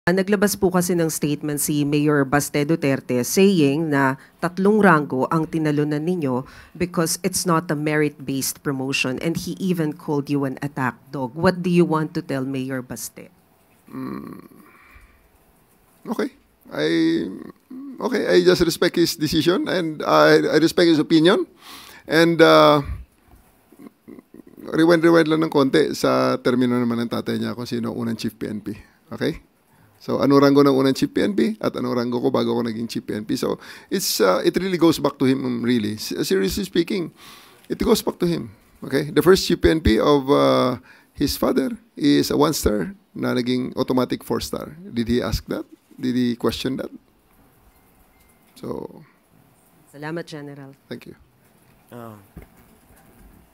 Naglabas po kasi ng statement si Mayor Baste Duterte saying na 3 ranggo ang tinalunan ninyo because it's not a merit-based promotion, and he even called you an attack dog. What do you want to tell Mayor Baste? Okay. I just respect his decision, and I respect his opinion. And rewind lang ng konti sa termino naman ng tatay niya kung sino unang chief PNP. Okay? So, ano ranggo ng unang chief PNP at ano ranggo ko bago ako naging chief PNP. So, it really goes back to him, really. Seriously speaking, it goes back to him. Okay? The first chief PNP of his father is a 1-star na naging automatic 4-star. Did he ask that? Did he question that? So, Salamat, General. thank you.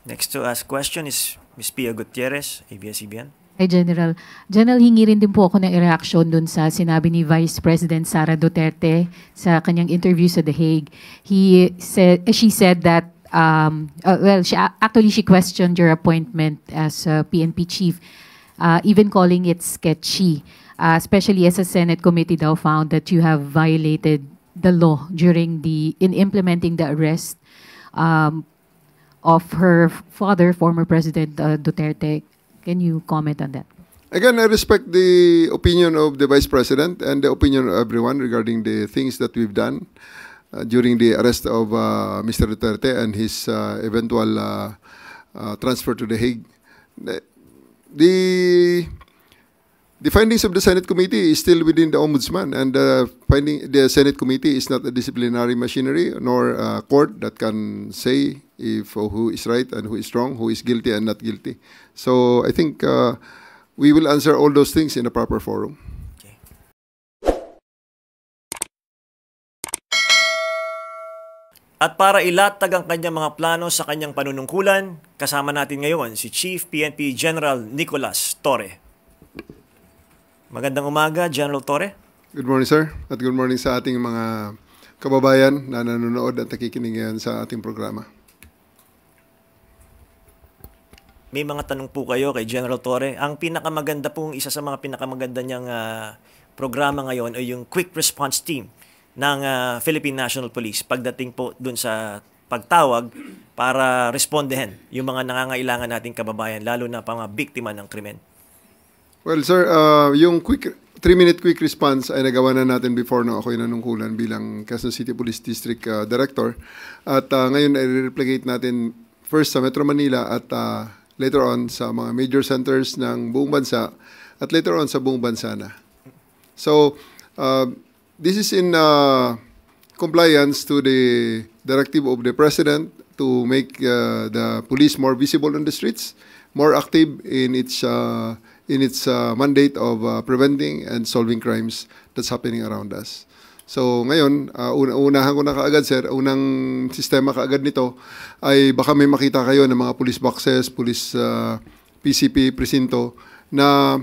Next to ask question is Ms. Pia Gutierrez, ABS-CBN. Hi, General. General, hingi rin din po ako ng reaction dun sa sinabi ni Vice President Sara Duterte sa kanyang interview sa The Hague. She said that, she questioned your appointment as PNP chief, even calling it sketchy, especially as a Senate committee daw found that you have violated the law in implementing the arrest of her father, former President Duterte. Can you comment on that? Again, I respect the opinion of the Vice President and the opinion of everyone regarding the things that we've done during the arrest of Mr. Duterte and his eventual transfer to The Hague. The findings of the Senate Committee is still within the Ombudsman, and the Senate Committee is not a disciplinary machinery nor a court that can say who is right and who is wrong, who is guilty and not guilty. So I think we will answer all those things in a proper forum. Okay. At para ilatag ang kanyang mga plano sa kanyang panunungkulan, kasama natin ngayon si Chief PNP General Nicolas Torre. Magandang umaga, General Torre. Good morning, sir. At good morning sa ating mga kababayan na nanonood at nakikinig ngayon sa ating programa. May mga tanong po kayo kay General Torre. Ang isa sa mga pinakamaganda niyang programa ngayon ay yung Quick Response Team ng Philippine National Police pagdating po dun sa pagtawag para respondehin yung mga nangangailangan nating kababayan, lalo na mga biktima ng krimen. Well, sir, yung 3-minute quick response ay nagawa na natin before no ako'y nanungkulan bilang Quezon City Police District Director. At ngayon ay replicate natin first sa Metro Manila at later on sa mga major centers ng buong bansa at later on sa buong bansa na. So, this is in compliance to the directive of the President to make the police more visible on the streets, more active in its mandate of preventing and solving crimes that's happening around us. So ngayon, unahan ko na kaagad, sir, unang sistema kaagad nito ay baka may makita kayo ng mga police boxes, police PCP, presinto na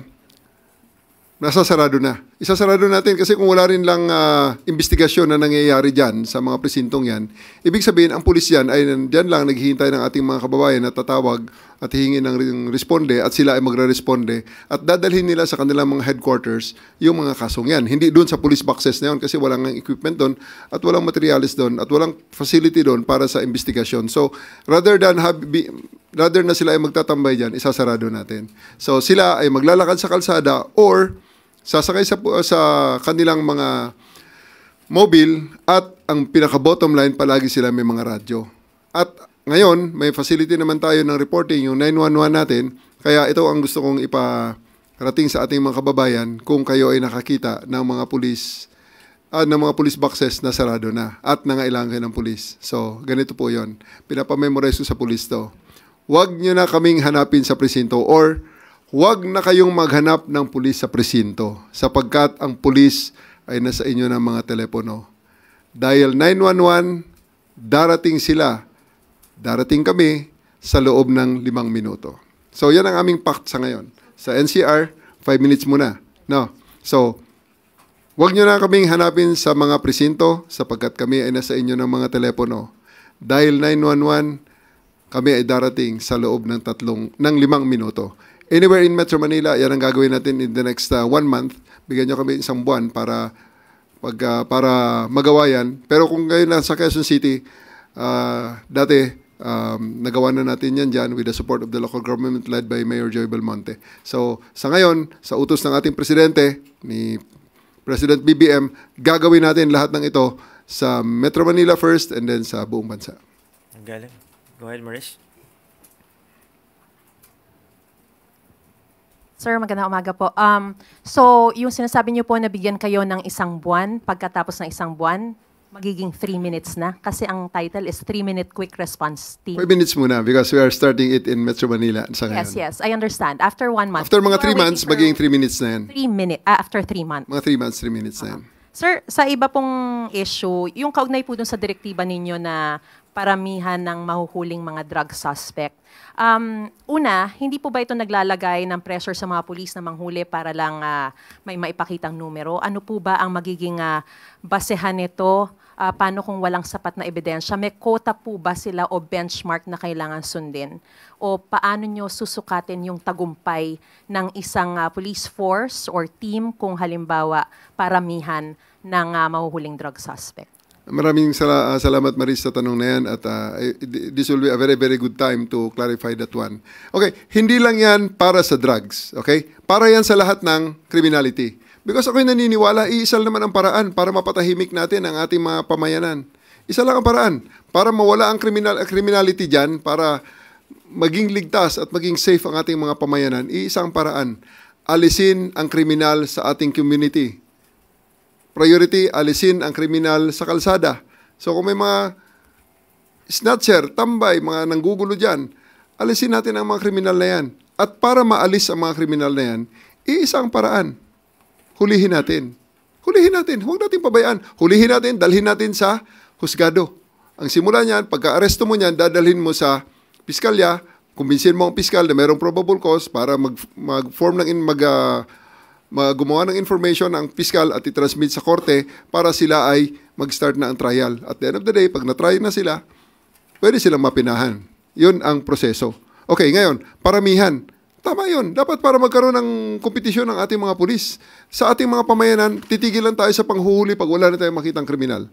nasasarado na. Isasarado natin kasi kung wala rin lang investigasyon na nangyayari dyan sa mga presintong yan, ibig sabihin ang pulis yan ay dyan lang naghihintay ng ating mga kababayan na tatawag at hihingi ng responde at sila ay magre-responde at dadalhin nila sa kanilang mga headquarters yung mga kasong yan. Hindi doon sa police boxes na yun kasi walang equipment doon at walang materials doon at walang facility doon para sa investigasyon. So rather na sila ay magtatambay dyan, isasarado natin. So sila ay maglalakad sa kalsada or sasakay sa kanilang mga mobile at ang pinaka-bottom line palagi sila may mga radyo. At ngayon, may facility naman tayo ng reporting, yung 911 natin, kaya ito ang gusto kong iparating sa ating mga kababayan kung kayo ay nakakita ng mga police boxes na sarado na at nangailangan kayo ng police. So, ganito po yon. Pinapamemorize ko sa police to. Huwag nyo na kaming hanapin sa presinto or huwag na kayong maghanap ng pulis sa presinto sapagkat ang pulis ay nasa inyo ng mga telepono. Dial 911, darating sila, darating kami sa loob ng 5 minuto. So yan ang aming pact sa ngayon. Sa NCR, 5 minutes muna. No? So, huwag nyo na kaming hanapin sa mga presinto sapagkat kami ay nasa inyo ng mga telepono. Dial 911, kami ay darating sa loob ng 5 minuto. Anywhere in Metro Manila, yan ang gagawin natin in the next 1 month bigyan nyo kami isang buwan para magawa yan. Pero kung ngayon nasa Quezon City, dati, nagawa na natin yan dyan with the support of the local government led by Mayor Joy Belmonte. So, sa ngayon, sa utos ng ating presidente, ni President BBM, gagawin natin lahat ng ito sa Metro Manila first and then sa buong bansa. Ang galing. Go ahead, Maris. Sir, magandang umaga po. So, yung sinasabi niyo po na bigyan kayo ng isang buwan, pagkatapos ng isang buwan, magiging 3 minutes na? Kasi ang title is 3-minute quick response team. 5 minutes muna because we are starting it in Metro Manila sa ngayon. Yes, I understand. After 1 month. After mga 3 you are months, waiting for magiging 3 minutes na yan. 3 minutes, after 3 months. Mga 3 months, 3 minutes na yan. Sir, sa iba pong issue, yung kaugnay po dun sa direktiba ninyo na paramihan ng mahuhuling mga drug suspect. Una, hindi po ba ito naglalagay ng pressure sa mga pulis na manghuli para lang may maipakitang numero? Ano po ba ang magiging basehan nito? Paano kung walang sapat na ebidensya? May quota po ba sila o benchmark na kailangan sundin? O paano nyo susukatin yung tagumpay ng isang police force or team kung halimbawa paramihan ng mahuhuling drug suspect? Maraming salamat, Maris, sa tanong na yan at this will be a very, very good time to clarify that one. Okay, hindi lang yan para sa drugs, okay? Para yan sa lahat ng criminality. Because ako'y naniniwala, iisa naman ang paraan para mapatahimik natin ang ating mga pamayanan. Isa lang ang paraan para mawala ang criminality dyan, para maging ligtas at maging safe ang ating mga pamayanan. Iisa ang paraan, alisin ang kriminal sa ating community. Priority, alisin ang kriminal sa kalsada. So kung may mga snatcher, tambay, mga nanggugulo dyan, alisin natin ang mga kriminal na yan. At para maalis ang mga kriminal na yan, iisa ang paraan. Hulihin natin. Hulihin natin. Huwag natin pabayaan. Hulihin natin, dalhin natin sa husgado. Ang simula niyan, pagka-aresto mo niyan, dadalhin mo sa piskalya, kumbinsin mo ang piskal na mayroong probable cause para mag-form ng gumawa ng information ang piskal at i-transmit sa korte para sila ay mag-start na ang trial. At the end of the day, pag na-try na sila, pwede silang mapinahan. Yun ang proseso. Okay, ngayon, paramihan. Tama yun. Dapat para magkaroon ng kompetisyon ng ating mga pulis. Sa ating mga pamayanan, titigilan tayo sa panghuhuli pag wala na tayong makitang kriminal.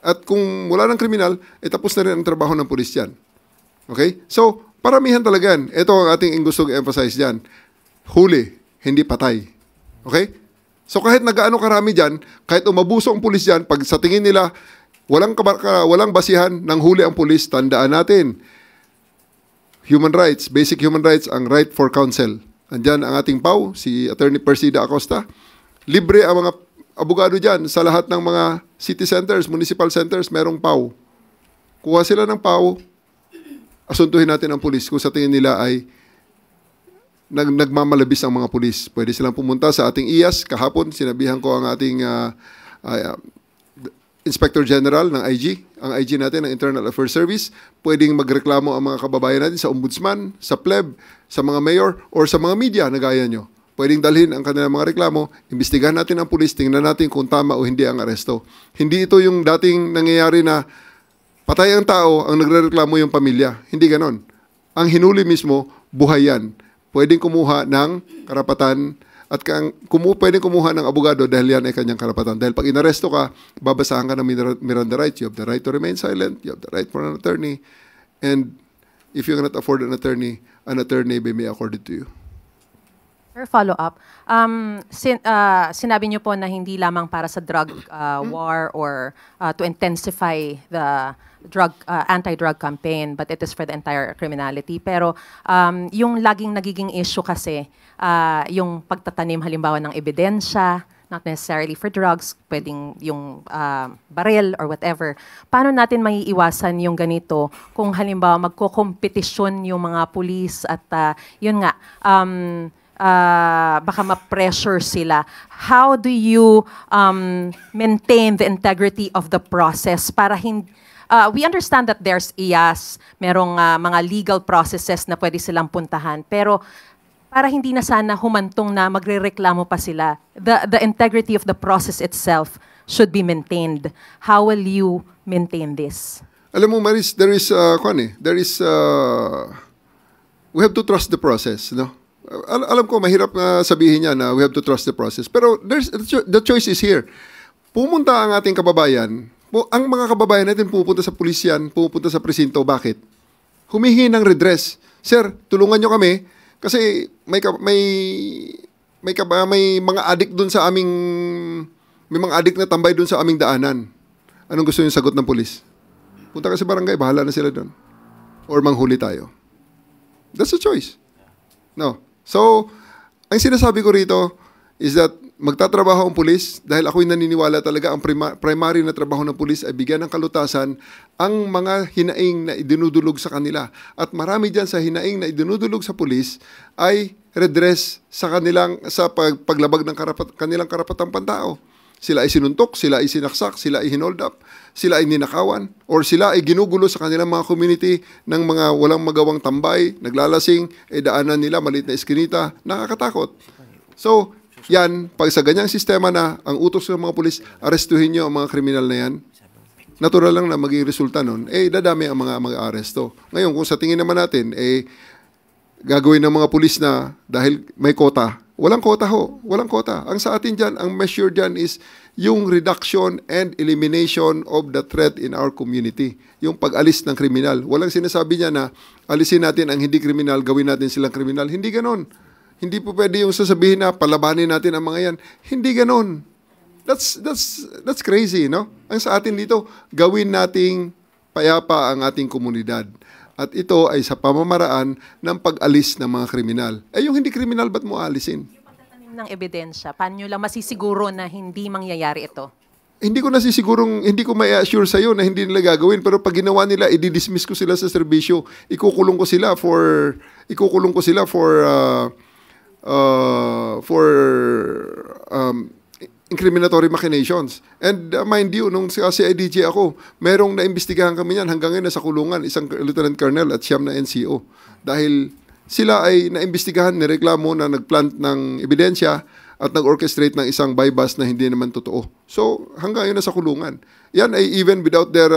At kung wala ng kriminal, tapos na rin ang trabaho ng pulis dyan. Okay? So, paramihan talaga yan. Ito ang ating gustong emphasize dyan. Huli, hindi patay. Okay? So kahit nagaano karami dyan, kahit umabuso ang pulis dyan, pag sa tingin nila, walang basihan ng huli ang pulis, tandaan natin, human rights, basic human rights, ang right for counsel. Andyan ang ating PAW, si Attorney Persida Acosta. Libre ang mga abogado dyan sa lahat ng mga city centers, municipal centers, merong PAW. Kuha sila ng PAW, asuntuhin natin ang pulis kung sa tingin nila ay nagmamalabis ang mga pulis. Pwede silang pumunta sa ating IAS. Kahapon, sinabihan ko ang ating Inspector General ng IG, ang IG natin, ng Internal Affairs Service. Pwedeng magreklamo ang mga kababayan natin sa ombudsman, sa pleb, sa mga mayor, or sa mga media na gaya nyo. Pwedeng dalhin ang kanilang mga reklamo, imbestigahan natin ang pulis, tingnan natin kung tama o hindi ang aresto. Hindi ito yung dating nangyayari na patay ang tao, ang nagrereklamo yung pamilya. Hindi ganon. Ang hinuli mismo, buhay yan. Pwedeng kumuha ng karapatan at pwedeng kumuha ng abogado dahil yan ay kanyang karapatan. Dahil pag inaresto ka, babasahan ka ng Miranda rights. You have the right to remain silent. You have the right for an attorney. And if you cannot afford an attorney may be accorded to you. Sir, follow-up. Sinabi niyo po na hindi lamang para sa drug war or to intensify the anti-drug campaign, but it is for the entire criminality. Pero yung laging nagiging issue kasi, yung pagtatanim halimbawa ng ebidensya, not necessarily for drugs, pwedeng yung baril or whatever. Paano natin maiiwasan yung ganito kung halimbawa magko-kompetisyon yung mga pulis at yun nga, baka ma-pressure sila. How do you maintain the integrity of the process para hindi we understand that there's IAS, merong mga legal processes na pwede silang puntahan, pero para hindi na sana humantong na magrereklamo pa sila, the integrity of the process itself should be maintained. How will you maintain this? Alam mo, Maris, we have to trust the process, no? Alam ko, mahirap sabihin niya na we have to trust the process. Pero the choice is here. Pumunta ang ating kababayan, ang mga kababayan natin pupunta sa pulisyan, pupunta sa presinto. Bakit? Humihingi ng redress. Sir, tulungan nyo kami kasi may mga adik doon sa aming, may mga adik na tambay doon sa aming daanan. Anong gusto yung sagot ng pulis? Punta ka sa barangay, bahala na sila doon. Or manghuli tayo. That's a choice. No. So, ang sinasabi ko rito is that magtatrabaho ang pulis dahil ako'y naniniwala talaga ang primary na trabaho ng pulis ay bigyan ng kalutasan ang mga hinaing na idinudulog sa kanila. At marami dyan sa hinaing na idinudulog sa pulis ay redress sa paglabag ng kanilang karapatang pantao. Sila ay sinuntok, sila ay sinaksak, sila ay hinold up, sila ay ninakawan, or sila ay ginugulo sa kanilang mga community ng mga walang magawang tambay, naglalasing, daanan nila, maliit na eskinita, nakakatakot. So, yan, pag sa ganyang sistema na ang utos ng mga pulis, arestuhin nyo ang mga kriminal na yan, natural lang na maging resulta nun, dadami ang mga aresto. Ngayon, kung sa tingin naman natin, gagawin ng mga pulis na dahil may kota, walang kota ho, walang kota. Ang sa atin dyan, ang measure dyan is yung reduction and elimination of the threat in our community. Yung pag-alis ng kriminal. Walang sinasabi niya na alisin natin ang hindi kriminal, gawin natin silang kriminal. Hindi ganon. Hindi po pwede yung sasabihin na palabanin natin ang mga yan. Hindi ganon. That's crazy, no? Ang sa atin dito, gawin nating payapa ang ating komunidad. At ito ay sa pamamaraan ng pag-alis ng mga kriminal. Yung hindi kriminal, ba't mo alisin? Yung pagtatanim ng ebidensya, paano nyo lang masisiguro na hindi mangyayari ito? Hindi ko may-assure sa'yo na hindi nila gagawin. Pero pag ginawa nila, i-dismiss ko sila sa serbisyo. Ikukulong ko sila for incriminatory machinations. And mind you, nung sa CIDG ako, merong naimbestigahan kami yan hanggang ngayon nasa kulungan, isang lieutenant colonel at siyam na NCO. Dahil sila ay naimbestigahan, nireklamo na nagplant ng ebidensya at nag-orchestrate ng isang bypass na hindi naman totoo. So, hanggang ngayon nasa kulungan. Yan ay even without the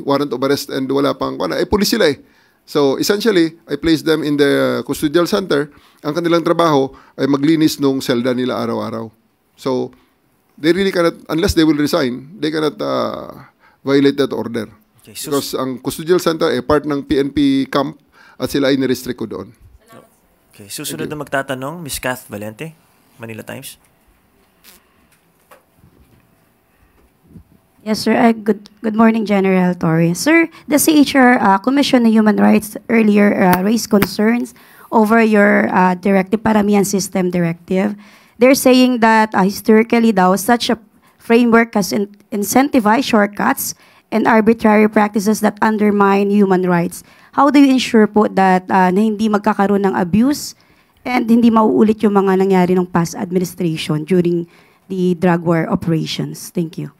warrant of arrest and wala pang, pulis sila eh. So, essentially, I placed them in the custodial center. Ang kanilang trabaho ay maglinis nung selda nila araw-araw. So, they really cannot, unless they will resign, they cannot violate that order. Okay, so because ang custodial center ay part ng PNP camp at sila ay nirestrict ko doon. Okay, susunod na magtatanong, Ms. Kath Valente, Manila Times. Yes, sir. Good morning, General Torre. Sir, the CHR Commission on Human Rights earlier raised concerns over your directive, Paramihan System Directive. They're saying that historically daw, such a framework has incentivized shortcuts and arbitrary practices that undermine human rights. How do you ensure po that na hindi magkakaroon ng abuse and hindi mauulit yung mga nangyari ng past administration during the drug war operations? Thank you.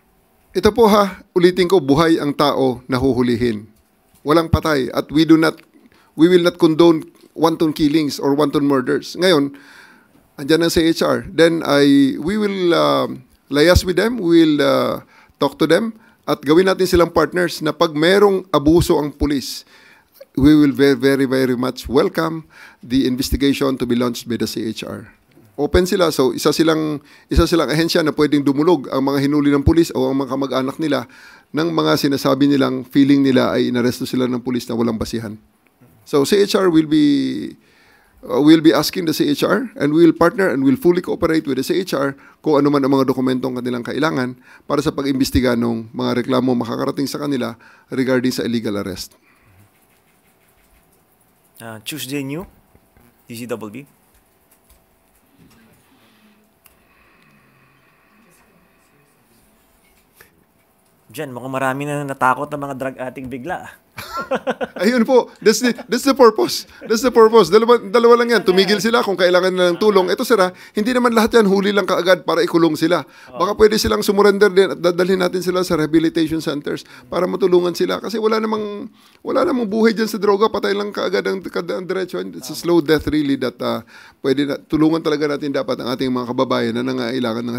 Ito po ulitin ko, buhay ang tao na huhulihin. Walang patay at we will not condone wanton killings or wanton murders. Ngayon, andyan ang CHR. Then we will liaise with them, we will talk to them, at gawin natin silang partners na pag merong abuso ang pulis, we will very, very, very much welcome the investigation to be launched by the CHR. Open sila, so isa silang ahensya na pwedeng dumulog ang mga hinuli ng pulis o ang mga kamag-anak nila ng mga sinasabi nilang feeling nila ay inaresto sila ng pulis na walang basihan. So CHR will be asking the CHR and we will partner and will fully cooperate with the CHR kung ano man ang mga dokumentong kanilang kailangan para sa pag-imbestiga ng mga reklamo makakarating sa kanila regarding sa illegal arrest. Tuesday New, DCWB. Diyan, mukhang marami na natakot ng mga drug addict bigla. Ayun po, that's the purpose. That's the purpose. Dalawa lang yan. Tumigil sila kung kailangan nila ng tulong. Ito sir, hindi naman lahat yan huli lang kaagad para ikulong sila. Baka pwede silang sumurrender din at dadalhin natin sila sa rehabilitation centers para matulungan sila. Kasi wala namang buhay dyan sa droga. Patay lang kaagad ang diretso. It's a slow death really that tulungan talaga natin dapat ang ating mga kababayan na nangailangan ng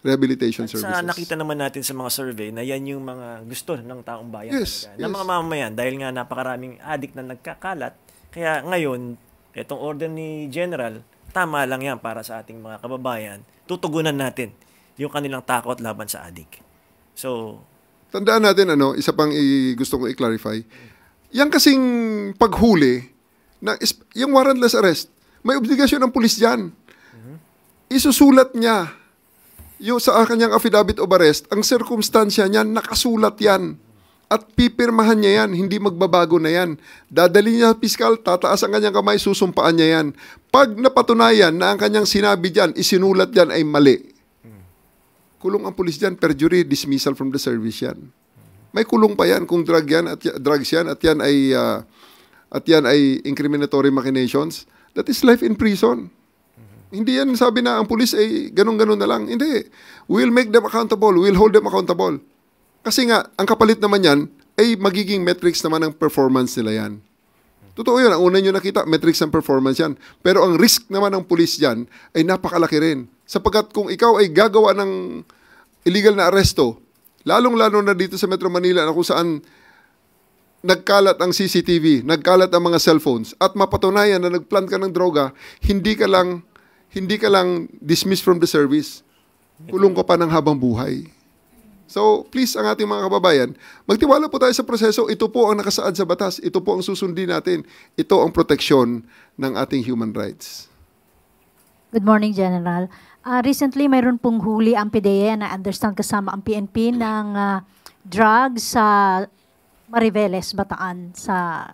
rehabilitation services. Sa nakita naman natin sa mga survey na yan yung mga gusto ng taong bayan. Yes, ng mga mamamayan dahil nga napakaraming addict na nagkakalat. Kaya ngayon, Itong order ni General, tama lang yan para sa ating mga kababayan. Tutugunan natin yung kanilang takot laban sa adik. So, Tandaan natin, isa pang gusto kong i-clarify. Yan kasing paghuli, yung warrantless arrest, may obligasyon ng pulis dyan. Isusulat niya yung sa kanyang affidavit of arrest, ang circumstansya niyan, nakasulat yan. At pipirmahan niya yan, hindi magbabago na yan. Dadali niya sa piskal, tataas ang kanyang kamay, susumpaan niya yan. Pag napatunayan na ang kanyang sinabi dyan, isinulat dyan ay mali, kulong ang pulis dyan, perjury, dismissal from the service yan. May kulong pa yan kung drugs yan at yan ay incriminatory machinations. That is life in prison. Hindi yan sabi na ang pulis ay ganun-ganun na lang. Hindi. We'll make them accountable. We'll hold them accountable. Kasi nga, ang kapalit naman yan ay magiging metrics naman ng performance nila yan. Totoo yun. Ang una nyo nakita, metrics ng performance yan. Pero ang risk naman ng pulis dyan ay napakalaki rin. Sapagkat kung ikaw ay gagawa ng illegal na aresto, lalong-lalo na dito sa Metro Manila na kung saan nagkalat ang CCTV, nagkalat ang mga cellphones, at mapatunayan na nagplant ka ng droga, hindi ka lang dismissed from the service. Kulong ka pa ng habang buhay. So, please, ang ating mga kababayan, magtiwala po tayo sa proseso. Ito po ang nakasaad sa batas. Ito po ang susundin natin. Ito ang proteksyon ng ating human rights. Good morning, General. Recently, mayroon pong huli ang PDEA na understand kasama ang PNP ng drugs sa Mariveles, Bataan, sa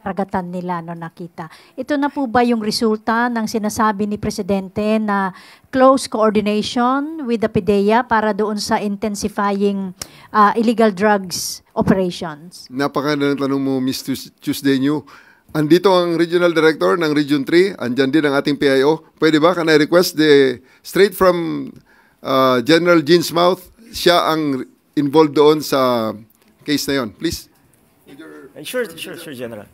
karagatan nila nakita. Ito na po ba yung resulta ng sinasabi ni Presidente na close coordination with the PDEA para doon sa intensifying illegal drugs operations? Napakagandang tanong mo, Ms. Tuesday New. Andito ang Regional Director ng Region 3. Andyan din ang ating PIO. Pwede ba? Can I request straight from General Jean's mouth, siya ang involved doon sa case na yon. Please. Sure, General.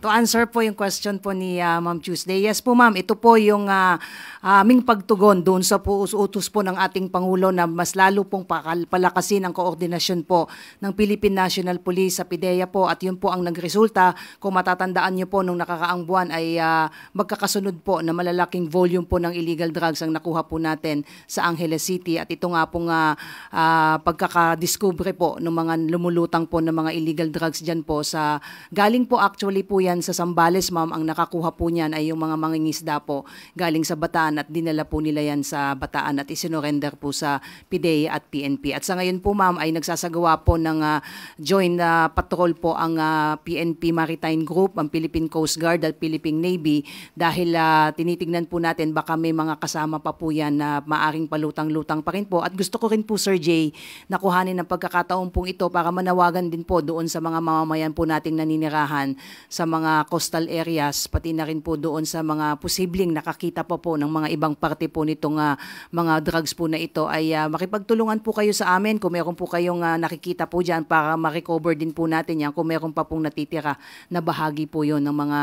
To answer po yung question po ni Ma'am Tuesday, yes po ma'am, ito po yung aming pagtugon doon sa utos po ng ating Pangulo na mas lalo pong palakasin ang koordinasyon po ng Philippine National Police sa PDEA po, at yun po ang nagresulta. Kung matatandaan nyo po nung nakakaang buwan ay magkakasunod po na malalaking volume po ng illegal drugs ang nakuha po natin sa Angeles City, at ito nga pong pagkakadiscovery po ng mga lumulutang po ng mga illegal drugs dyan po sa galing po actually po yan sa Zambales, ma'am. Ang nakakuha po niyan ay yung mga mangingisda po galing sa Bataan, at dinala po nila yan sa Bataan at isinorender po sa PDEA at PNP. At sa ngayon po, ma'am, ay nagsasagawa po ng joint patrol po ang PNP Maritime Group, ang Philippine Coast Guard at Philippine Navy, dahil tinitignan po natin baka may mga kasama pa po yan na maaring palutang-lutang pa rin po. At gusto ko rin po, Sir Jay, nakuhanin ng pagkakataon pong ito para manawagan din po doon sa mga mamamayan po nating naninirahan sa mga coastal areas, pati na rin po doon sa mga posibleng nakakita po ng mga ibang parte po nitong mga drugs po na ito, ay makipagtulungan po kayo sa amin kung meron po kayong nakikita po dyan para ma-recover din po natin yan kung meron pa pong natitira na bahagi po yun ng mga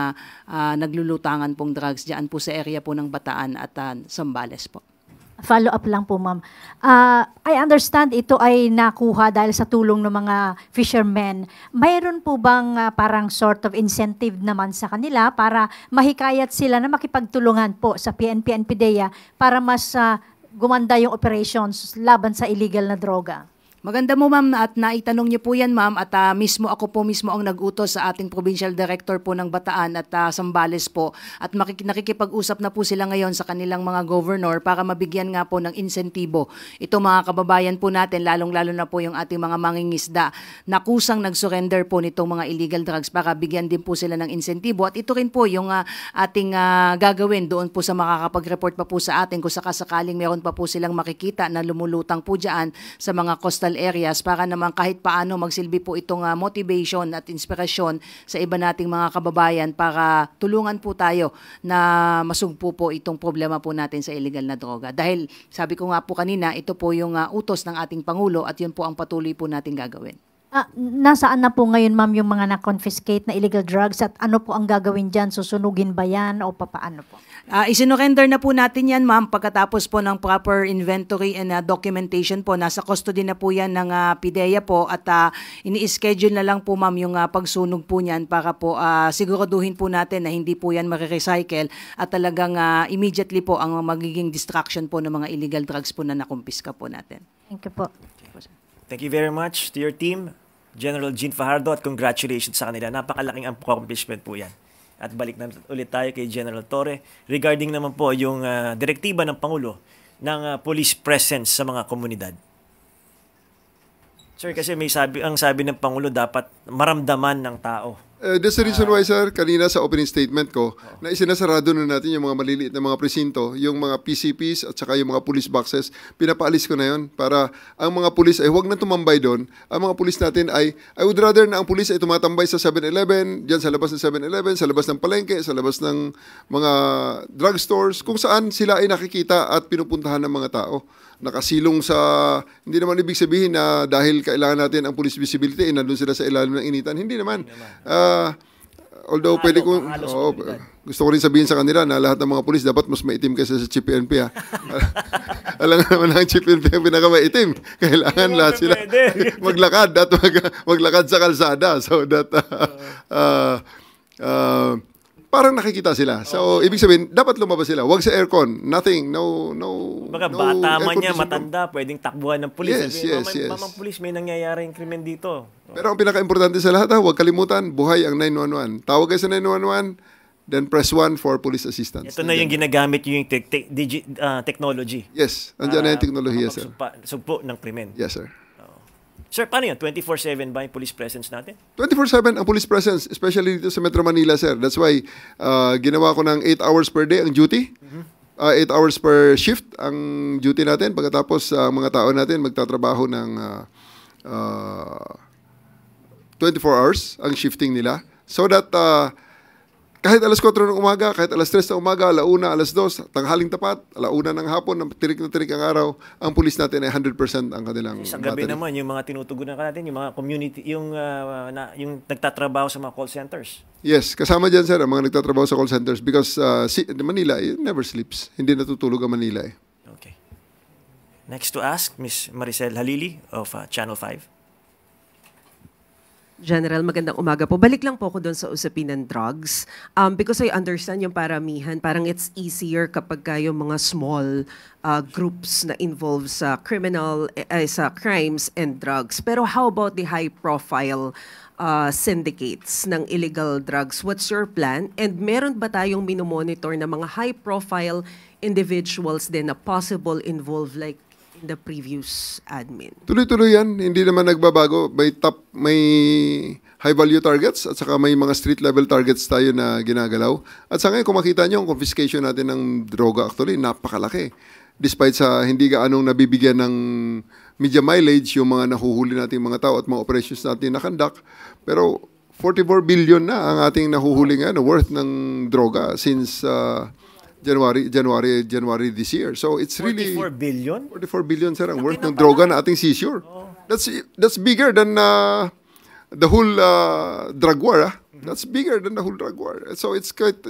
naglulutangan pong drugs dyan po sa area po ng Bataan at Zambales po. Follow up lang po, ma'am. I understand ito ay nakuha dahil sa tulong ng mga fishermen. Mayroon po bang parang sort of incentive naman sa kanila para mahikayat sila na makipagtulungan po sa PNP and PDEA para mas gumanda yung operations laban sa illegal na droga? Maganda mo, ma'am, at naitanong niyo po yan, ma'am, at ako po mismo ang nag-utos sa ating Provincial Director po ng Bataan at Zambales po, at nakikipag-usap na po sila ngayon sa kanilang mga governor para mabigyan nga po ng insentibo ito mga kababayan po natin, lalong-lalo na po yung ating mga mangingisda na kusang nag-surrender po nitong mga illegal drugs, para bigyan din po sila ng insentibo. At ito rin po yung ating gagawin doon po sa makakapag-report pa po sa atin kung sakasakaling meron pa po silang makikita na lumulutang po dyan sa mga coastal areas, para naman kahit paano magsilbi po itong motivation at inspirasyon sa iba nating mga kababayan para tulungan po tayo na masugpo po itong problema po natin sa illegal na droga. Dahil sabi ko nga po kanina, ito po yung utos ng ating Pangulo, at yun po ang patuloy po nating gagawin. Nasaan na po ngayon, ma'am, yung mga na-confiscate na illegal drugs at ano po ang gagawin dyan? Susunugin ba yan o papaano po? Isinurrender na po natin yan, ma'am, pagkatapos po ng proper inventory and documentation po. Nasa custody na po yan ng PIDEA po at ini-schedule na lang po, ma'am, yung pagsunog po niyan para po siguraduhin po natin na hindi po yan marirecycle at talagang immediately po ang magiging distraction po ng mga illegal drugs po na nakumpiska po natin. Thank you po. Thank you very much to your team, General Jean Fajardo, at congratulations sa kanila. Napakalaking accomplishment po yan. At balik na ulit tayo kay General Torre regarding naman po yung direktiba ng Pangulo ng police presence sa mga komunidad. Sir, kasi ang sabi ng Pangulo dapat maramdaman ng tao. That's the reason why, sir, kanina sa opening statement ko, na isinasarado na natin yung mga maliliit na mga presinto, yung mga PCPs at saka yung mga police boxes, pinapaalis ko na yun para ang mga police ay huwag na tumambay doon. Ang mga police natin ay, I would rather na ang police ay tumatambay sa 7-Eleven, dyan sa labas ng 7-Eleven, sa labas ng palengke, sa labas ng mga drugstores, kung saan sila ay nakikita at pinupuntahan ng mga tao. Nakasilong sa, hindi naman ibig sabihin na dahil kailangan natin ang police visibility, nandun sila sa ilalim ng initan. Hindi naman. Although pwede kong, gusto ko rin sabihin sa kanila na lahat ng mga police dapat mas maitim kaysa sa Chief PNP. Alam nga naman ang Chief PNP ang pinakamaitim. Kailangan lahat sila maglakad at maglakad sa kalsada so that parang nakikita sila. So, ibig sabihin, dapat lumabas sila. Huwag sa aircon. Nothing. No Baka bata man niya, matanda, pwedeng takbuhan ng pulis. Yes. Mamang pulis, may nangyayaring krimen dito. Pero ang pinaka-importante sa lahat, huwag kalimutan, buhay ang 911. Tawag kayo sa 911, then press 1 for police assistance. Ito na yung ginagamit yung technology. Yes. Andiyan na yung teknolohiya, sir. Sugpo ng krimen. Yes, sir. Sir, paano yun? 24/7 ba yung police presence natin? 24/7 ang police presence, especially dito sa Metro Manila, sir. That's why ginawa ko ng 8 hours per day ang duty. 8 hours per shift ang duty natin. Pagkatapos mga tao natin magtatrabaho ng 24 hours ang shifting nila. So that kahit alas 4 ng umaga, kahit alas 3 ng umaga, alauna, alas 2, tanghaling tapat, alauna ng hapon, tirik na tirik ang araw, ang pulis natin ay 100% ang kanilang sa gabi battery. naman, yung mga tinutugunan natin, yung mga community, yung nagtatrabaho sa mga call centers. Yes, kasama dyan, sir, ang mga nagtatrabaho sa call centers because Manila, it never sleeps. Hindi natutulog ang Manila eh. Okay. Next to ask, Ms. Maricel Halili of Channel 5. General, magandang umaga po. Balik lang po ako doon sa usapin ng drugs. Because I understand yung paramihan, parang it's easier kapag yung mga small groups na involved sa sa crimes and drugs. Pero how about the high-profile syndicates ng illegal drugs? What's your plan? And meron ba tayong minomonitor na mga high-profile individuals din na possible involved like in the previous admin? Tuloy-tuloy yan. Hindi naman nagbabago. May high-value targets at saka may mga street-level targets tayo na ginagalaw. At sa ngayon, kung makita nyo, ang confiscation natin ng droga actually, napakalaki. Despite sa hindi gaanong nabibigyan ng media mileage yung mga nahuhuli nating mga tao at mga operations natin na conduct. Pero 44 billion na ang ating nahuhuli worth ng droga since January this year. So it's really 44 billion? 44 billion, sir, ang worth ng droga na ating seizure. That's bigger than the whole drug war. That's bigger than the whole drug war. So it's quite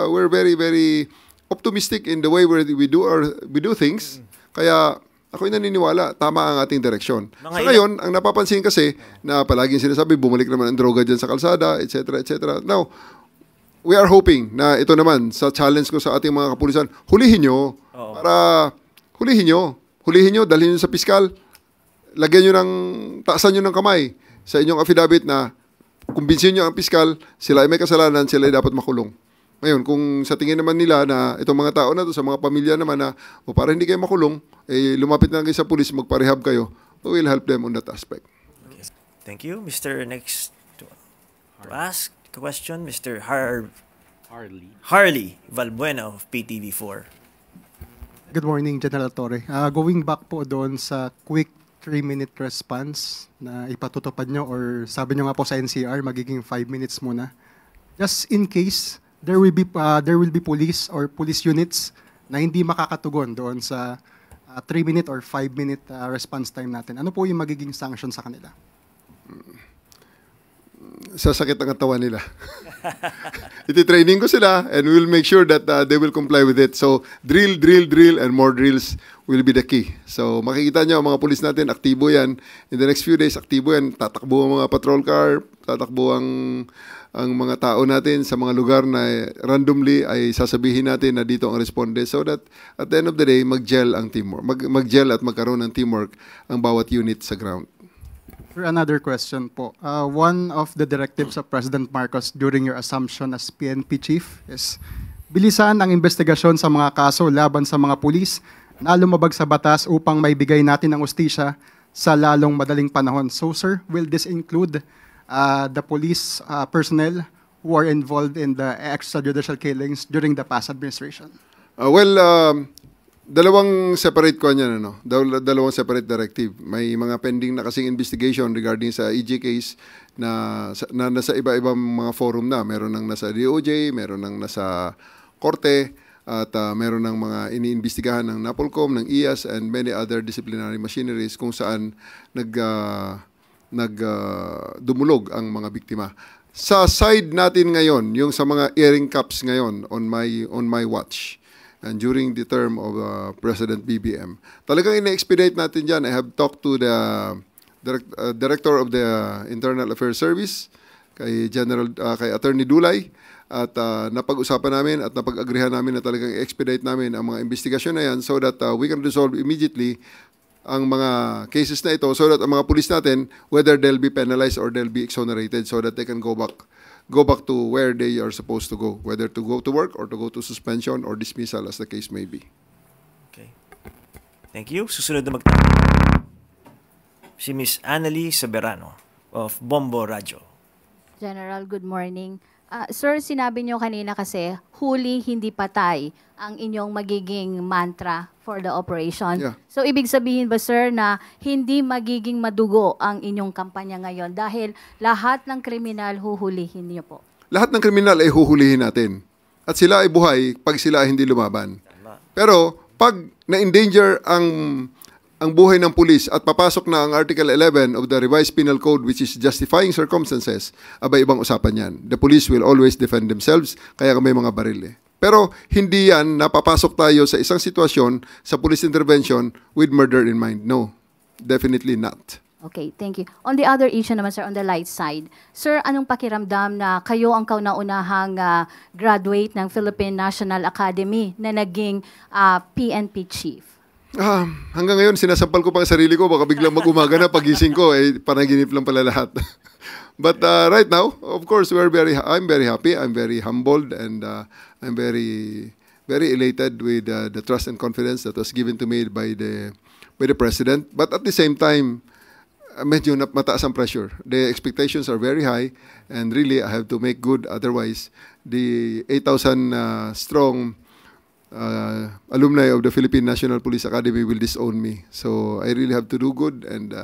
we're very very optimistic in the way we do things. Kaya ako'y naniniwala tama ang ating direksyon. Sa ngayon, ang napapansin kasi na palaging sinasabi bumalik naman ang droga diyan sa kalsada, etc. Now, we are hoping na ito naman sa challenge ko sa ating mga kapulisan, hulihin nyo. Hulihin nyo, dalhin nyo sa piskal, taasan nyo ng kamay sa inyong affidavit na kumbinsin nyo ang piskal, sila ay may kasalanan, sila ay dapat makulong. Ngayon, kung sa tingin naman nila na itong mga tao na to, sa mga pamilya naman na, para hindi kayo makulong, lumapit na kayo sa pulis, magparehab kayo, we will help them on that aspect. Okay. Thank you. Mr. Next to ask question, Mr. Harley Valbuena of PTV4. Good morning, General Torre. Going back po doon sa quick 3-minute response na ipatutupad nyo or sabi nyo nga po sa NCR, magiging 5 minutes muna. Just in case, there will be police or police units na hindi makakatugon doon sa 3-minute or 5-minute response time natin. Ano po yung magiging sanction sa kanila? sasakit ang katawan nila. Iti-training ko sila and we will make sure that they will comply with it. So, drill, and more drills will be the key. So, makikita nyo, mga pulis natin, aktibo yan. In the next few days, aktibo yan. Tatakbo ang mga patrol car, tatakbo ang mga tao natin sa mga lugar na randomly ay sasabihin natin na dito ang responde so that at the end of the day, mag-gel ang teamwork. Mag-gel at magkaroon ng teamwork ang bawat unit sa ground. For another question po, one of the directives of President Marcos during your assumption as PNP chief is bilisan ang investigasyon sa mga kaso laban sa mga pulis na lumabag sa batas upang maibigay natin ang ustisya sa lalong madaling panahon. So sir, will this include the police personnel who are involved in the extrajudicial killings during the past administration? Dalawang separate ko niyan, ano? Dalawang separate directive. May mga pending na kasing investigation regarding sa EJ case na nasa iba-ibang mga forum na. Meron nang nasa DOJ, meron nang nasa Korte, at meron ng mga iniimbestigahan ng NAPOLCOM, ng IAS, and many other disciplinary machineries kung saan dumulog ang mga biktima. Sa side natin ngayon, yung sa mga earring cups ngayon on my watch, and during the term of President BBM. Talagang ina-expedite natin dyan. I have talked to the Director of the Internal Affairs Service, kay Attorney Dulay, at napag-usapan namin at napag-agrihan namin na talagang expedite namin ang mga investigasyon na yan so that we can resolve immediately ang mga cases na ito so that ang mga pulis natin, whether they'll be penalized or they'll be exonerated so that they can go back to where they are supposed to go, whether to go to work or to go to suspension or dismissal as the case may be. Okay. Thank you. Susunod na magtanong si Ms. Annalie Soberano of Bombo Radio. General, good morning. Sir, sinabi niyo kanina kasi huli hindi patay ang inyong magiging mantra for the operation. Yeah. So, ibig sabihin ba, sir, na hindi magiging madugo ang inyong kampanya ngayon dahil lahat ng kriminal huhulihin niyo po? Lahat ng kriminal ay huhulihin natin. At sila ay buhay pag sila ay hindi lumaban. Pero pag na-endanger ang buhay ng pulis at papasok na ang Article 11 of the Revised Penal Code which is justifying circumstances, abay ibang usapan yan. The police will always defend themselves, kaya may mga baril eh. Pero hindi yan napapasok tayo sa isang sitwasyon sa police intervention with murder in mind. No, definitely not. Okay, thank you. On the other issue naman, sir, on the light side, sir, anong pakiramdam na kayo ang kauna-unahang graduate ng Philippine National Academy na naging PNP chief? Hanggang ngayon, sinasampal ko pa ang sarili ko. Baka biglang mag-umaga na, pagising ko, panaginip lang pala lahat. But right now, of course, I'm very happy. I'm very humbled, and I'm very, very elated with the trust and confidence that was given to me by the President. But at the same time, medyo mataas ang pressure. The expectations are very high, and really, I have to make good. Otherwise, the 8,000 strong alumni of the Philippine National Police Academy will disown me. So I really have to do good and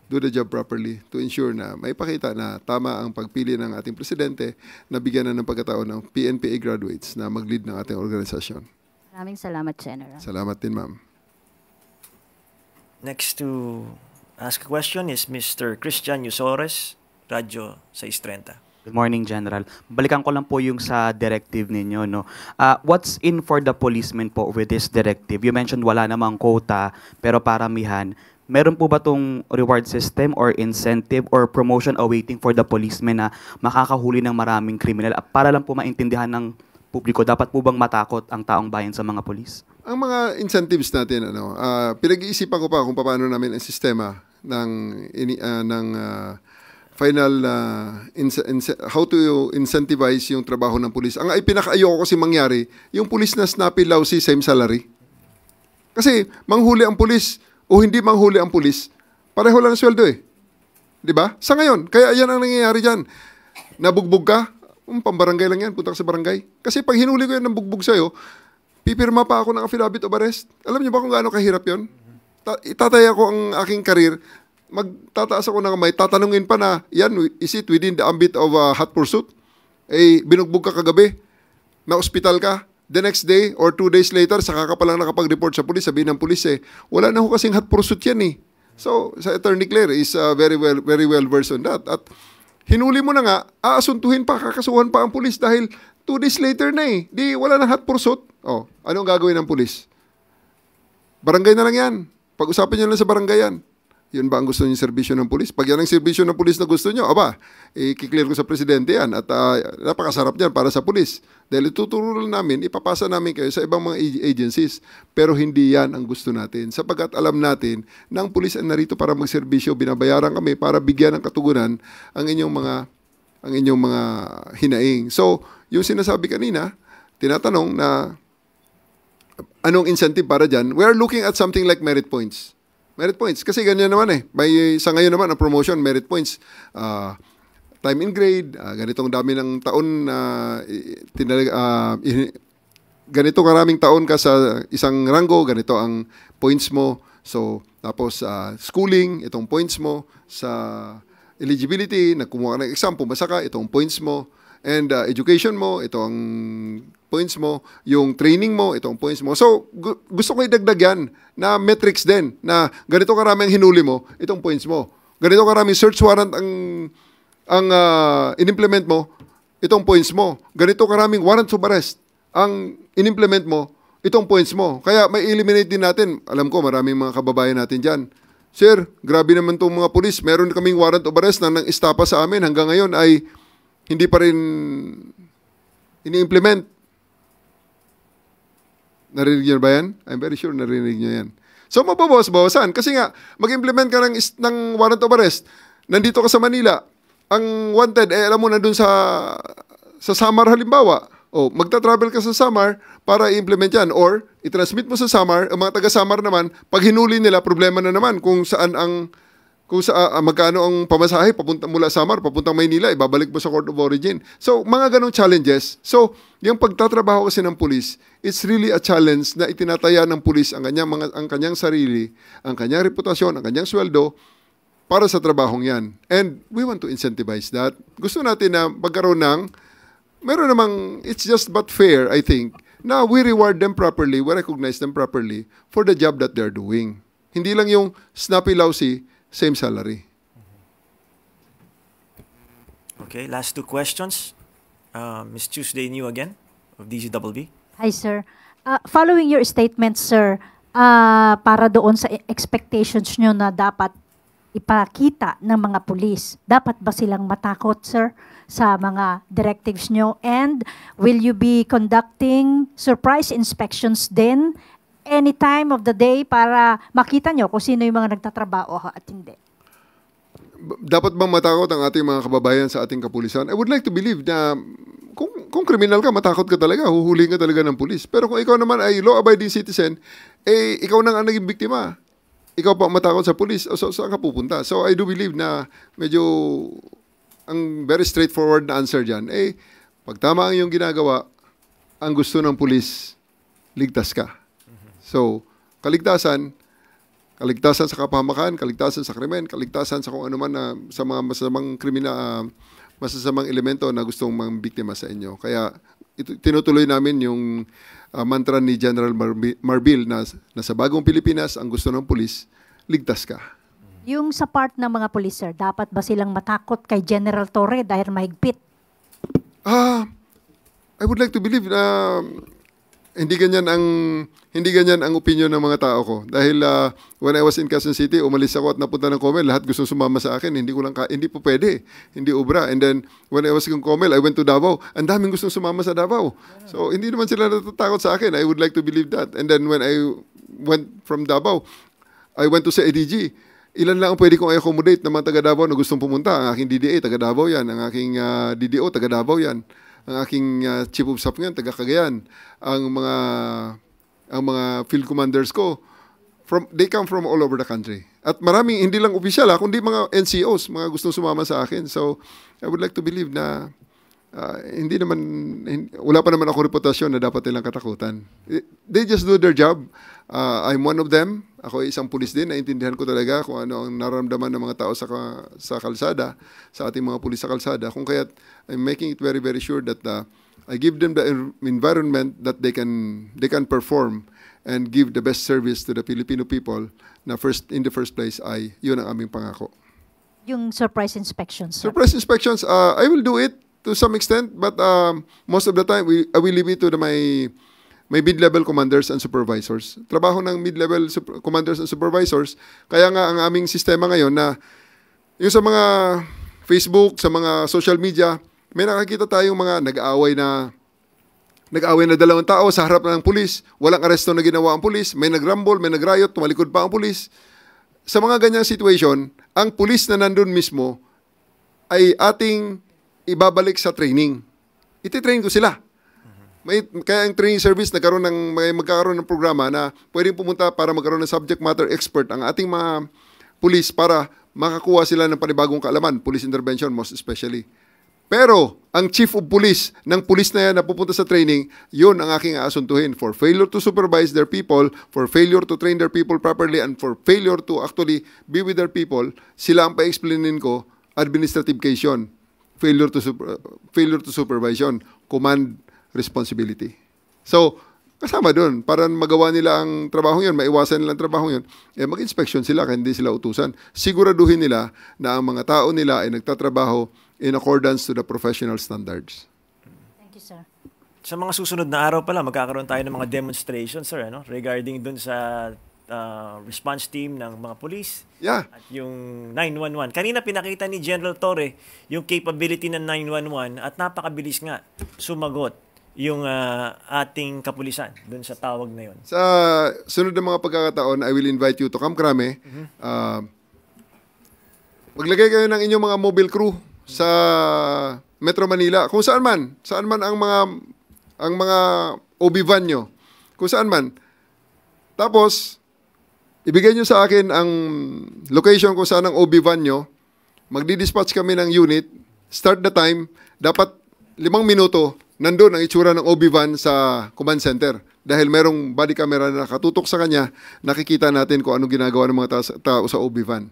do the job properly to ensure na may pakita na tama ang pagpili ng ating presidente na bigyan na ng pagkataon ng PNPA graduates na mag-lead ng ating organisasyon. Maraming salamat, General. Salamat din, ma'am. Next to ask a question is Mr. Christian Yusores, Radyo 630. Good morning, General. Balikan ko lang po yung sa directive ninyo, no. What's in for the policemen po with this directive? You mentioned wala namang quota, pero paramihan. Meron po ba tong reward system or incentive or promotion awaiting for the policemen na makakahuli ng maraming kriminal? Para lang po maintindihan ng publiko, dapat po bang matakot ang taong bayan sa mga polis? Ang mga incentives natin, pinag-iisipan ko pa kung paano namin ang sistema ng final how to incentivize yung trabaho ng pulis. Ang pinaka-ayoko kasi mangyari, yung pulis na snappy, lousy, same salary. Kasi manghuli ang pulis o hindi manghuli ang pulis, pareho lang ang sweldo eh. Di ba? Sa ngayon, kaya yan ang nangyayari dyan. Nabugbog ka, pambarangay lang yan, punta ka sa barangay. Kasi pag hinuli ko yan ng bugbog sa'yo, pipirma pa ako ng affidavit of arrest. Alam niyo ba kung gaano kahirap yun? Itataya ko ang aking karir, magtataas ako ng kamay, tatanungin pa na, yan, is it within the ambit of hot pursuit? Binugbog ka kagabi, na-hospital ka, the next day or 2 days later, saka ka palang nakapag-report sa pulis, sabihin ng pulis wala na ho kasing hot pursuit yan eh. So, sa Attorney Claire is very well versed on that. At Hinuli mo na nga, aasuntuhin pa, kakasuhan pa ang pulis dahil 2 days later na eh. Di wala nang hot pursuit. Oh, anong gagawin ng pulis? Barangay na lang yan. Pag-usapan nyo lang sa barangay yan. Yun ba ang gusto niyo serbisyo ng pulis? Pag yan ang serbisyo ng pulis na gusto nyo, aba, i-clear ko sa presidente yan at napakasarap yan para sa pulis. Dahil ituturo lang namin, ipapasa namin kayo sa ibang mga agencies. Pero hindi yan ang gusto natin. Sapagkat alam natin na ang pulis ay narito para magserbisyo, binabayaran kami para bigyan ng katugunan ang inyong mga hinaing. So, yung sinasabi kanina, tinatanong na anong incentive para dyan? We are looking at something like merit points. Merit points. Kasi ganyan naman eh. Sa ngayon naman, ang promotion, merit points. Time in grade, ganitong dami ng taon, ganito karaming taon ka sa isang ranggo, ganito ang points mo. So, tapos schooling, itong points mo. Sa eligibility, nagkumuha ka ng exam, pumasa ka, itong points mo. And education mo, ito ang points mo. Yung training mo, ito ang points mo. So, gusto ko idagdag yan na metrics din, na ganito karaming hinuli mo, itong points mo. Ganito karaming search warrant ang in-implement mo, itong points mo. Ganito karaming warrants of arrest ang in-implement mo, itong points mo. Kaya may eliminate din natin. Alam ko, maraming mga kababayan natin dyan. Sir, grabe naman itong mga pulis. Meron kaming warrant of arrest na nang-istapa sa amin. Hanggang ngayon ay hindi pa rin ini-implement. Narinig nyo ba yan? I'm very sure narinig nyo yan. So, mababawas-bawasan. Kasi nga, mag-implement ka ng warrant of arrest. Nandito ka sa Manila. Ang wanted, alam mo na dun sa Samar halimbawa. O, magta-travel ka sa Samar para i-implement yan. Or, i-transmit mo sa Samar, ang mga taga-Samar naman, pag hinuli nila, problema na naman kung magkano ang pamasahe papunta mula Samar, papuntang Maynila, ibabalik mo sa Court of Origin. So, mga ganong challenges. So, yung pagtatrabaho kasi ng pulis, it's really a challenge na itinataya ng pulis ang kanyang sarili, ang kanyang reputasyon, ang kanyang sweldo para sa trabahong yan. And we want to incentivize that. Gusto natin na magkaroon meron namang, it's just but fair, I think, na we reward them properly, we recognize them properly for the job that they're doing. Hindi lang yung snappy-lousy, same salary. Okay, last 2 questions. Ms. Tuesday New again, of DCWB. Hi, sir. Following your statement, sir, para doon sa expectations nyo na dapat ipakita ng mga pulis, dapat ba silang matakot, sir, sa mga directives nyo? And will you be conducting surprise inspections din any time of the day para makita nyo kung sino yung mga nagtatrabaho at hindi? Dapat bang matakot ang ating mga kababayan sa ating kapulisan? I would like to believe na kung kriminal ka, matakot ka talaga, huhuling ka talaga ng pulis. Pero kung ikaw naman ay law-abiding citizen, ikaw nang ang naging biktima. Ikaw pa matakot sa pulis, so saan ka pupunta? So I do believe na medyo ang very straightforward na answer dyan, pag tama ang iyong ginagawa, ang gusto ng pulis, ligtas ka. So, kaligtasan sa kapahamakan, kaligtasan sa krimen, kaligtasan sa kung ano man na sa mga masasamang elemento na gustong mangbiktima sa inyo. Kaya tinutuloy namin yung mantra ni General Marbil na sa bagong Pilipinas, ang gusto ng pulis, ligtas ka. Yung sa part ng mga pulis, sir, dapat ba silang matakot kay General Torre dahil mahigpit? I would like to believe na hindi ganyan ang opinion ng mga tao ko. Dahil when I was in Quezon City, umalis ako at napunta ng Comel, lahat gusto sumama sa akin, hindi po pwede, hindi obra. And then when I was in Comel, I went to Davao. Ang daming gustong sumama sa Davao. So hindi naman sila natatakot sa akin. I would like to believe that. And then when I went from Davao, I went to sa ADG. Ilan lang ang pwede kong i-accommodate ng mga taga Davao na gustong pumunta. Ang aking DDA, taga Davao yan. Ang aking DDO, taga Davao yan. Ang aking Chief of Staff ngayon, taga Cagayan. Ang mga field commanders ko, they come from all over the country. At maraming, hindi lang opisyal, kundi mga NCOs, mga gustong sumama sa akin. So, I would like to believe na wala pa naman ako reputasyon na dapat nilang katakutan. They just do their job. I'm one of them. Ako ay isang pulis din. Naintindihan ko talaga kung ano ang nararamdaman ng mga tao sa kalsada, sa ating mga pulis sa kalsada. Kung kaya't I'm making it very, very sure that I give them the environment that they can perform and give the best service to the Filipino people na in the first place ay yun ang aming pangako. Yung surprise inspections, sir? Surprise inspections, I will do it to some extent, but most of the time, I will leave it to my mid-level commanders and supervisors. Trabaho ng mid-level commanders and supervisors. Kaya nga ang aming sistema ngayon na yung sa mga Facebook, sa mga social media, may nakakita tayong mga nag-aaway na dalawang tao sa harap ng pulis. Walang aresto na ginawa ang pulis. May nag-rumble, may nag-riot, tumalikod pa ang pulis. Sa mga ganyang situation, ang pulis na nandun mismo ay ating ibabalik sa training. Iti-train ko sila. Kaya ang training service magkakaroon ng programa na pwedeng pumunta para magkaroon ng subject matter expert ang ating mga pulis para makakuha sila ng panibagong kaalaman, police intervention most especially. Pero ang chief of police ng police na yan na pupunta sa training, yun ang aking aasuntuhin for failure to supervise their people, for failure to train their people properly, and for failure to actually be with their people. Sila ang pa-explainin ko, administrative case yun. Failure to supervision, command responsibility. So, kasama doon, para magawa nila ang trabaho yun, maiwasan nila ang trabaho yun, mag-inspection sila kaya hindi sila utusan. Siguraduhin nila na ang mga tao nila ay nagtatrabaho in accordance to the professional standards. Thank you, sir. Sa mga susunod na araw pala, magkakaroon tayo ng mga demonstrations, sir, regarding dun sa response team ng mga police. Yeah. At yung 911. Kanina pinakita ni General Torre yung capability ng 911 at napakabilis nga sumagot yung ating kapulisan dun sa tawag na yun. Sa sunod na mga pagkakataon, I will invite you to Camp Crame. Maglagay kayo ng inyong mga mobile crew sa Metro Manila, kung saan man ang mga OB van nyo, kung saan man. Tapos, ibigay nyo sa akin ang location kung saan ang OB van nyo, magdi-dispatch kami ng unit, start the time, dapat 5 minuto, nandun ang itsura ng OB van sa command center. Dahil merong body camera na nakatutok sa kanya, nakikita natin kung anong ginagawa ng mga tao sa OB van.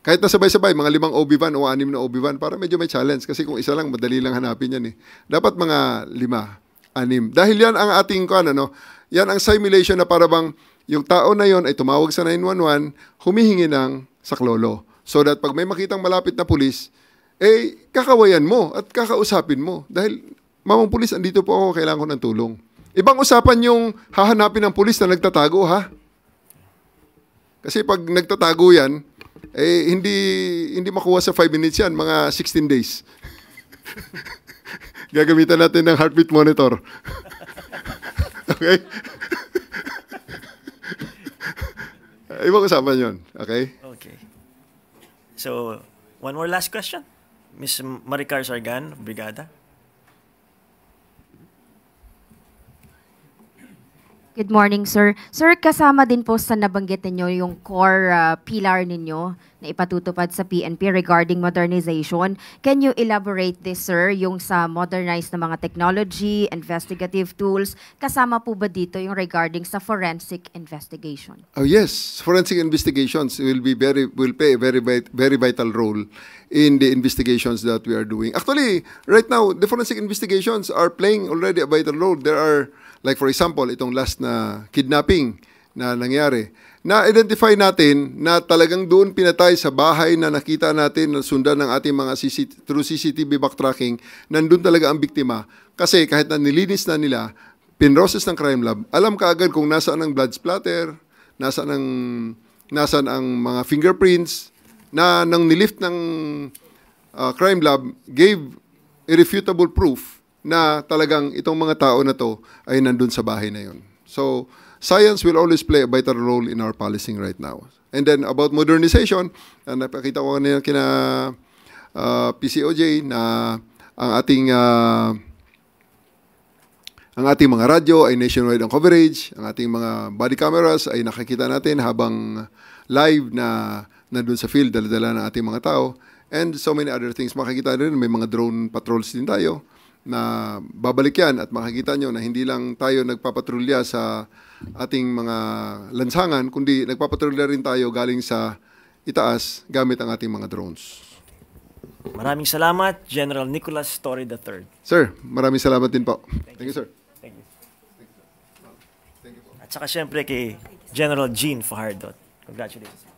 Kahit na sabay-sabay, mga 5 OB van o 6 na OB van, para medyo may challenge. Kasi kung isa lang, madali lang hanapin yan eh. Dapat mga 5, 6. Dahil yan ang ating, yan ang simulation na para bang yung tao na yon ay tumawag sa 911, humihingi ng saklolo. So that pag may makitang malapit na pulis, kakawayan mo at kakausapin mo. Dahil, mamang pulis, andito po ako, kailangan ko ng tulong. Ibang usapan yung hahanapin ng pulis na nagtatago, ha? Kasi pag nagtatago yan, hindi makuha sa 5 minutes yan, mga 16 days. Gagamitan natin ng heartbeat monitor. Okay? Ibang usapan yun. Okay? Okay. So, one more last question. Ms. Maricar Sargan, Brigada. Good morning, sir. Sir, kasama din po sa nabanggit ninyo yung core pillar ninyo na ipatutupad sa PNP regarding modernization. Can you elaborate this, sir, yung sa modernized na mga technology, investigative tools? Kasama po ba dito yung regarding sa forensic investigation? Oh yes, forensic investigations will play a very vital role in the investigations that we are doing. Actually, right now, the forensic investigations are playing already a vital role. There are, like for example, itong last na kidnapping na nangyari, na-identify natin na talagang doon pinatay sa bahay na nakita natin na sundan ng ating mga through CCTV backtracking, nandun talaga ang biktima. Kasi kahit na nilinis na nila, pinroses ng crime lab, alam ka agad kung nasaan ang blood splatter, nasaan ang mga fingerprints, na nang nilift ng crime lab, gave irrefutable proof na talagang itong mga tao na to ay nandun sa bahay na yun. So, science will always play a vital role in our policing right now. And then about modernization, napakita ko kanina kina PCOJ na ang ating mga radyo ay nationwide ang coverage, ang ating mga body cameras ay nakikita natin habang live na nandun sa field, dala-dala ng ating mga tao, and so many other things. Makikita rin, may mga drone patrols din tayo na babalik yan at makikita nyo na hindi lang tayo nagpapatrolya sa ating mga lansangan, kundi nagpapatrolya rin tayo galing sa itaas gamit ang ating mga drones. Maraming salamat, General Nicolas Torre III. Sir, maraming salamat din po. Thank you, sir. Thank you. At saka syempre kay General Jean Fajardo. Congratulations.